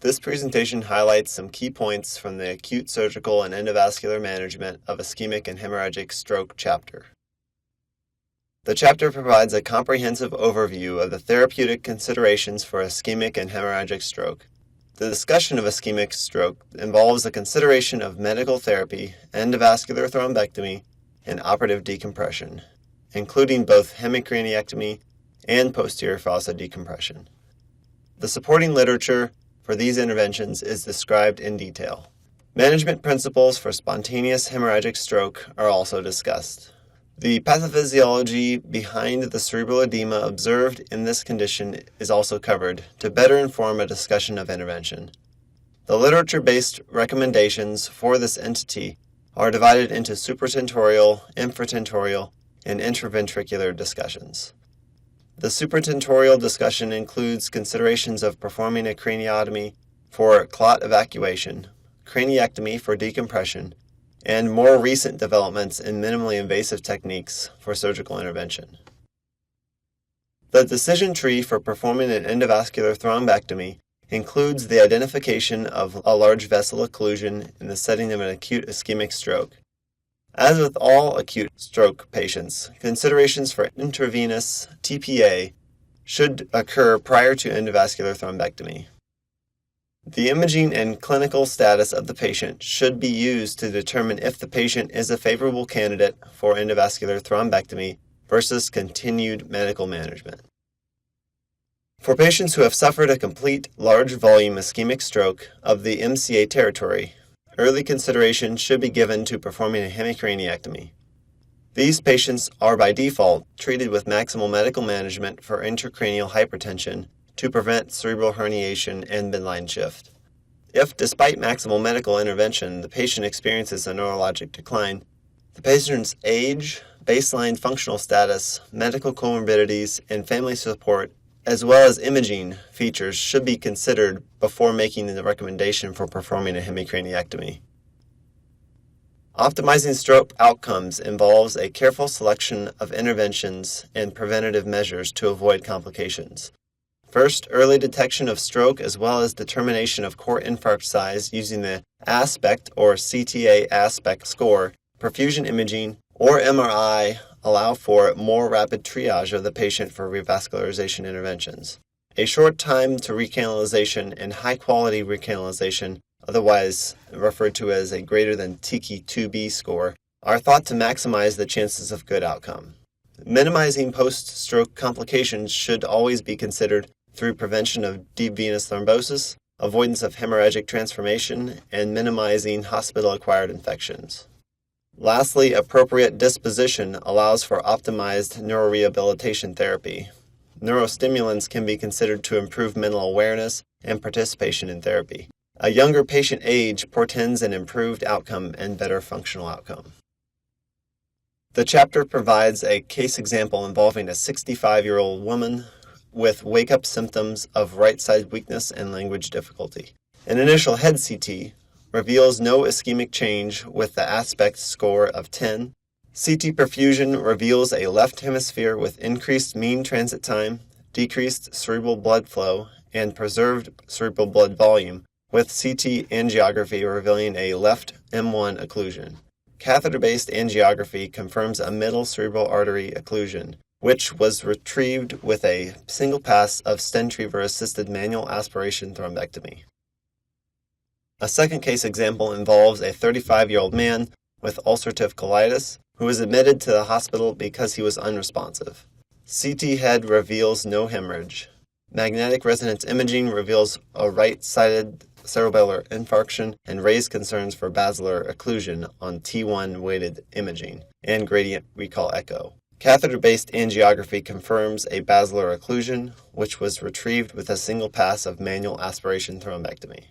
This presentation highlights some key points from the acute surgical and endovascular management of ischemic and hemorrhagic stroke chapter. The chapter provides a comprehensive overview of the therapeutic considerations for ischemic and hemorrhagic stroke. The discussion of ischemic stroke involves the consideration of medical therapy, endovascular thrombectomy, and operative decompression, including both hemicraniectomy and posterior fossa decompression. The supporting literature for these interventions is described in detail. Management principles for spontaneous hemorrhagic stroke are also discussed. The pathophysiology behind the cerebral edema observed in this condition is also covered to better inform a discussion of intervention. The literature-based recommendations for this entity are divided into supratentorial, infratentorial, and interventricular discussions. The supratentorial discussion includes considerations of performing a craniotomy for clot evacuation, craniectomy for decompression, and more recent developments in minimally invasive techniques for surgical intervention. The decision tree for performing an endovascular thrombectomy includes the identification of a large vessel occlusion in the setting of an acute ischemic stroke. As with all acute stroke patients, considerations for intravenous TPA should occur prior to endovascular thrombectomy. The imaging and clinical status of the patient should be used to determine if the patient is a favorable candidate for endovascular thrombectomy versus continued medical management. For patients who have suffered a complete large volume ischemic stroke of the MCA territory, early consideration should be given to performing a hemicraniectomy. These patients are by default treated with maximal medical management for intracranial hypertension to prevent cerebral herniation and midline shift. If, despite maximal medical intervention, the patient experiences a neurologic decline, the patient's age, baseline functional status, medical comorbidities, and family support, as well as imaging features, should be considered before making the recommendation for performing a hemicraniectomy. Optimizing stroke outcomes involves a careful selection of interventions and preventative measures to avoid complications. First, early detection of stroke as well as determination of core infarct size using the aspect or CTA aspect score, perfusion imaging, or MRI allow for more rapid triage of the patient for revascularization interventions. A short time to recanalization and high-quality recanalization, otherwise referred to as a greater than TK2B score, are thought to maximize the chances of good outcome. Minimizing post-stroke complications should always be considered through prevention of deep venous thrombosis, avoidance of hemorrhagic transformation, and minimizing hospital-acquired infections. Lastly, appropriate disposition allows for optimized neurorehabilitation therapy. Neurostimulants can be considered to improve mental awareness and participation in therapy. A younger patient age portends an improved outcome and better functional outcome. The chapter provides a case example involving a 65-year-old woman with wake-up symptoms of right-side weakness and language difficulty. An initial head CT reveals no ischemic change with the aspect score of 10. CT perfusion reveals a left hemisphere with increased mean transit time, decreased cerebral blood flow, and preserved cerebral blood volume, with CT angiography revealing a left M1 occlusion. Catheter-based angiography confirms a middle cerebral artery occlusion, which was retrieved with a single pass of stentriever-assisted manual aspiration thrombectomy. A second case example involves a 35-year-old man with ulcerative colitis who was admitted to the hospital because he was unresponsive. CT head reveals no hemorrhage. Magnetic resonance imaging reveals a right-sided cerebellar infarction and raised concerns for basilar occlusion on T1 weighted imaging and gradient recall echo. Catheter-based angiography confirms a basilar occlusion, which was retrieved with a single pass of manual aspiration thrombectomy.